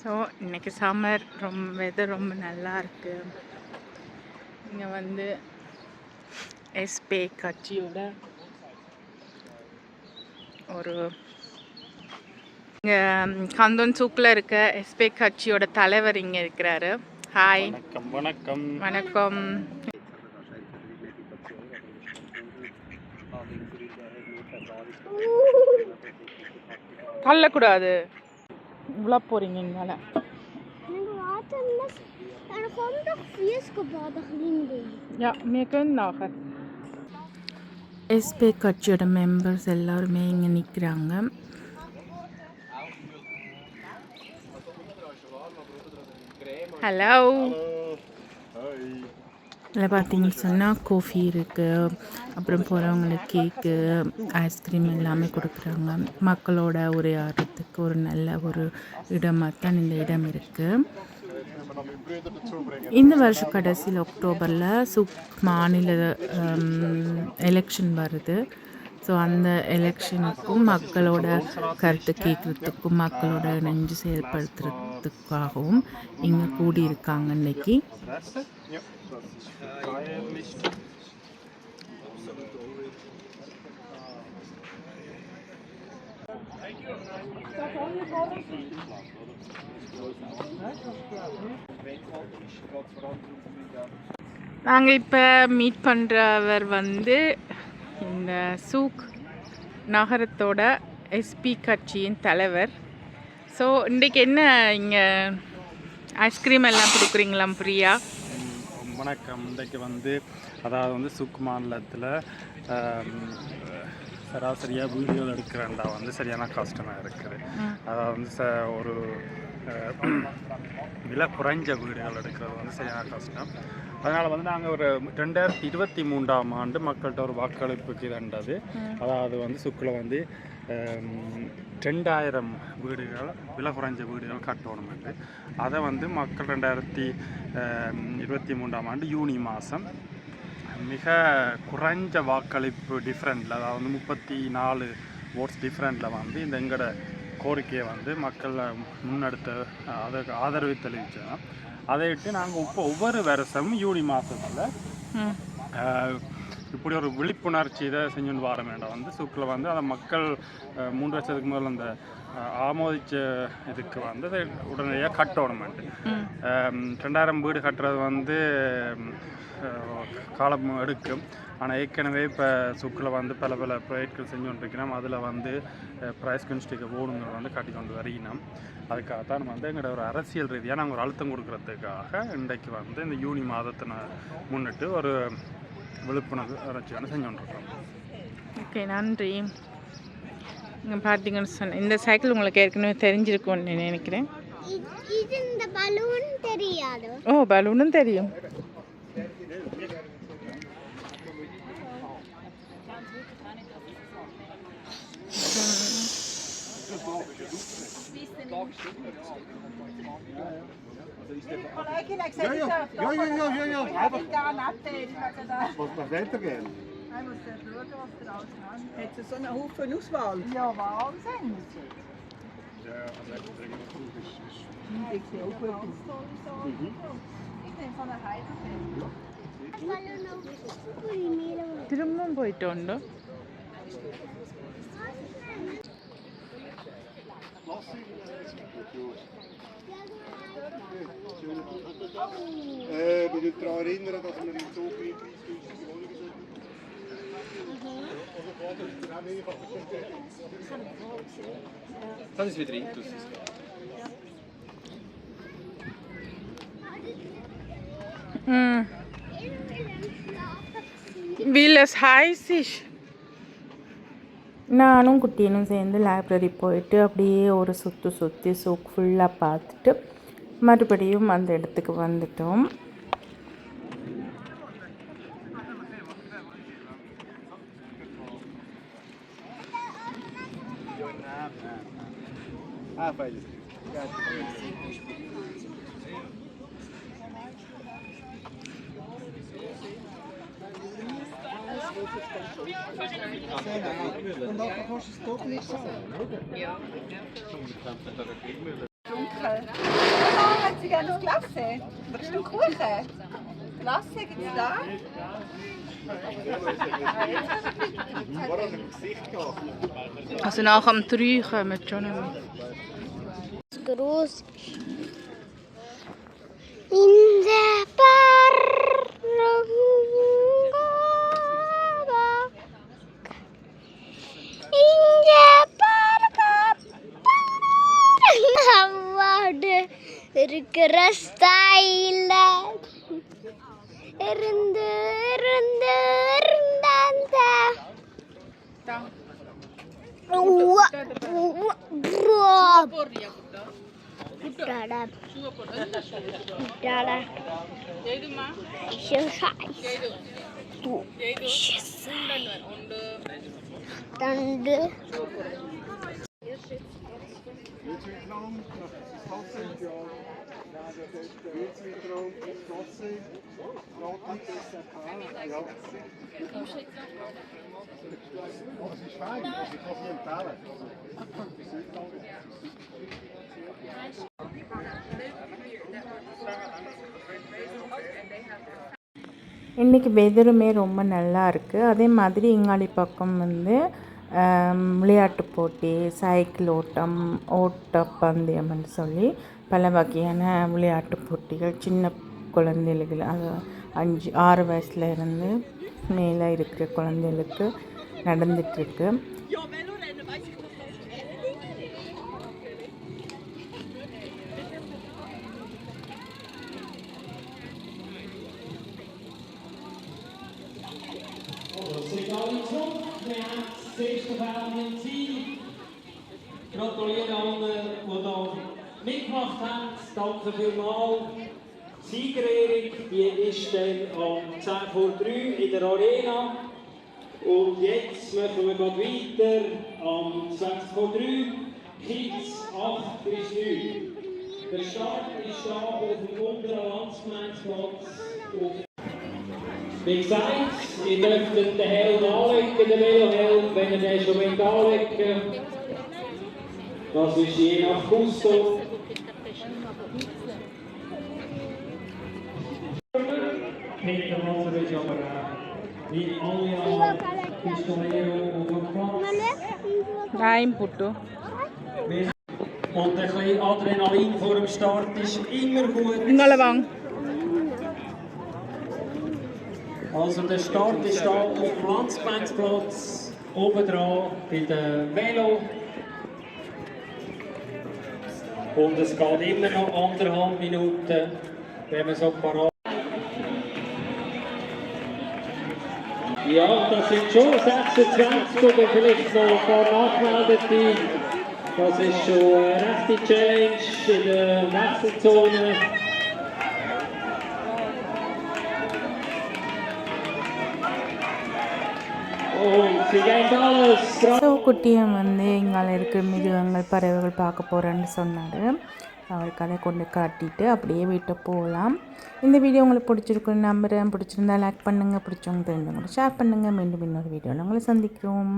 So இன்றைக்கி summer weather ரொம்ப நல்லா இருக்குது. இங்கே வந்து எஸ்பே கட்சியோட ஒரு இங்கே கந்தோன் சூக்கில் இருக்க எஸ்பே கட்சியோட தலைவர் இங்கே இருக்கிறாரு. ஹாய். வணக்கம். வணக்கம் வணக்கம். தள்ளக்கூடாது, இவ்வளோ போகிறீங்க இங்கே. Ja, wir können nachher. எஸ்பே கட்சியோட மெம்பர்ஸ் எல்லாருமே இங்கே நிற்கிறாங்க. ஹலோ. இதில் பார்த்தீங்கன்னு சொன்னால் காஃபி இருக்குது, அப்புறம் போகிறவங்களுக்கு கேக்கு, ஐஸ்கிரீம் எல்லாமே கொடுக்குறாங்க. மக்களோட உரையாடுறதுக்கு ஒரு நல்ல ஒரு இடமாக தான் இந்த இடம் இருக்குது. இந்த வருஷம் கடைசியில் அக்டோபரில் சுக் மாநில எலெக்ஷன் வருது. ஸோ அந்த எலெக்ஷனுக்கும் மக்களோட கருத்து கேட்குறதுக்கும் மக்களோட இணைஞ்சு செயல்படுத்துறதுக்காகவும் இங்கே கூடியிருக்காங்க இன்னைக்கு. நாங்கள் இப்போ மீட் பண்ணுறவர் வந்து இந்த சூக் நகரத்தோட எஸ்பி கட்சியின் தலைவர். ஸோ இன்றைக்கி என்ன இங்கே ஐஸ்கிரீம் எல்லாம் கொடுக்குறீங்களா ஃப்ரீயா? வணக்கம். இன்றைக்கு வந்து அதாவது வந்து சுக் மாநிலத்தில் சராசரியாக வீடியோவில் எடுக்கிறேன்டா வந்து சரியான கஷ்டமாக இருக்குது. அதாவது வந்து ஒரு விலை குறைஞ்ச வீடுகள் எடுக்கிறது வந்து சரியான கஷ்டம். அதனால் வந்து நாங்கள் ஒரு 2023ஆம் ஆண்டு மக்கள்கிட்ட ஒரு வாக்களிப்புக்கு இதண்டது. அதாவது வந்து சுக்கில் வந்து 2000 வீடுகள் விலை குறைஞ்ச வீடுகள் கட்டணுமெண்டு. அதை வந்து மக்கள் 2023ஆம் ஆண்டு யூனி மாதம் மிக குறைஞ்ச வாக்களிப்பு டிஃப்ரெண்டில், அதாவது வந்து 34 votes டிஃப்ரெண்டில் வந்து இந்த எங்களோட கோரிக்கையை வந்து மக்கள் முன்னெடுத்த அதுக்கு ஆதரவு தெரிவித்தோம். அதை விட்டு நாங்கள் இப்போ ஒவ்வொரு வருஷமும் யூனி மாதத்தில் இப்படி ஒரு விழிப்புணர்ச்சி இதை செஞ்சுட்டு வர வேண்டாம். வந்து சுக்கில் வந்து அந்த மக்கள் 3 வருஷத்துக்கு முதல்ல அந்த ஆமோதித்த இதுக்கு வந்து அதை உடனடியாக கட்டணுமெண்டு. 2000 வீடு கட்டுறது வந்து காலம் எடுக்கும். ஆனால் ஏற்கனவே இப்போ சுக்கில் வந்து பல ப்ராஜெக்ட்கள் செஞ்சு கொண்டிருக்கிறோம். அதில் வந்து ப்ரைஸ் கன்ஸ்டிக்க ஓடுங்கள் வந்து கட்டி கொண்டு வருகிறோம். அதுக்காகத்தான் வந்து எங்களோட ஒரு அரசியல் ரீதியாக நாங்கள் ஒரு அழுத்தம் கொடுக்கறதுக்காக இன்றைக்கு வந்து இந்த யூனி மாதத்தை முன்னிட்டு ஒரு விழிப்புணர்வு செஞ்சு கொண்டிருக்கிறோம். ஓகே, நன்றி. இங்கே பார்த்தீங்கன்னு சொன்ன இந்த சைக்கிள் உங்களுக்கு ஏற்கனவே தெரிஞ்சிருக்கும்னு நினைக்கிறேன். ஓ, பலூனும் தெரியும். Hättest du so einen Haufen Auswahl? Ja, Wahnsinn. திரும்பவும் போயிட்டோண்டோ. Ich will daran erinnern, dass wir im Zug 30.000 Wohnungen sind. Das ist wieder Intus. Weil es heiß ist. நானும் குட்டியனும் சேர்ந்து லைப்ரரி போயிட்டு அப்படியே ஒரு சுற்றி சூக் ஃபுல்லாக பார்த்துட்டு மறுபடியும் அந்த இடத்துக்கு வந்துட்டோம். Und nachher kannst du es doch nicht sagen, oder? Ja. Dunkel. Sie gerne das Klasse? Das ist ein Kuchen. Klasse gibt's da? Also nach am 3 kommen schon noch. Groß. In der Park. In der Park. Award. இருக்கிற ஸ்டைல இருந்து இருந்து இருந்தாந்த Milchweintraum, das Kasse, ja. Milchweintraum, das Kasse, gratis, ja. Das ist fein, also ich kann es nicht empfehlen. இன்றைக்கி வெதருமே ரொம்ப நல்லா இருக்குது. அதே மாதிரி இங்காளி பக்கம் வந்து விளையாட்டு போட்டி, சைக்கிள் ஓட்டம், ஓட்டப்பந்தயம்னு சொல்லி பல வகையான விளையாட்டு போட்டிகள் சின்ன குழந்தைகள், அது 5-6 வயசுல இருந்து மேலே இருக்கிற குழந்தைகளுக்கு நடந்துகிட்ருக்கு. Das erste Feld im Ziel. Gratuliere allen, die da mitgemacht haben. Danke vielmals. Siegerehrung, die ist dann um 2:10 in der Arena. Und jetzt machen wir weiter am 20:03. Kids 8-9. Der Start ist da auf dem unteren Landsgemeinsplatz. Wie gesagt, ihr dürft den Helm anlegen, den Velohelm, wenn ihr den schon anlegen wollt. Das ist je nach Gusto. Peter Moser ist aber wie alle anderen Pistolero auf dem Platz. Nein, Putto. Und ein bisschen Adrenalin vor dem Start ist immer gut. Ngalawang. Also der Start ist da auf dem Landsgemeinsplatz, oben dran bei der Velo. Und es geht immer noch 1,5 Minuten, wenn man so parat. Ja, das sind schon 26 oder vielleicht noch ein paar Nachmeldete. Das ist schon eine rechte Challenge in der Wechselzone. So குட்டியம் வந்து எங்கால இருக்கிற மிருகங்கள் பறவைகள் பார்க்க போகிறேன்னு சொன்னார். அவருக்கு அதை கொண்டு காட்டிட்டு அப்படியே வீட்டை போகலாம். இந்த வீடியோ உங்களுக்கு பிடிச்சிருக்குன்னு நம்புகிறேன். பிடிச்சிருந்தா லைக் பண்ணுங்கள், பிடிச்சவங்க தெரிஞ்சவங்களை ஷேர் பண்ணுங்கள். மீண்டும் இன்னொரு வீடியோவில் உங்களை சந்திக்கிறோம்.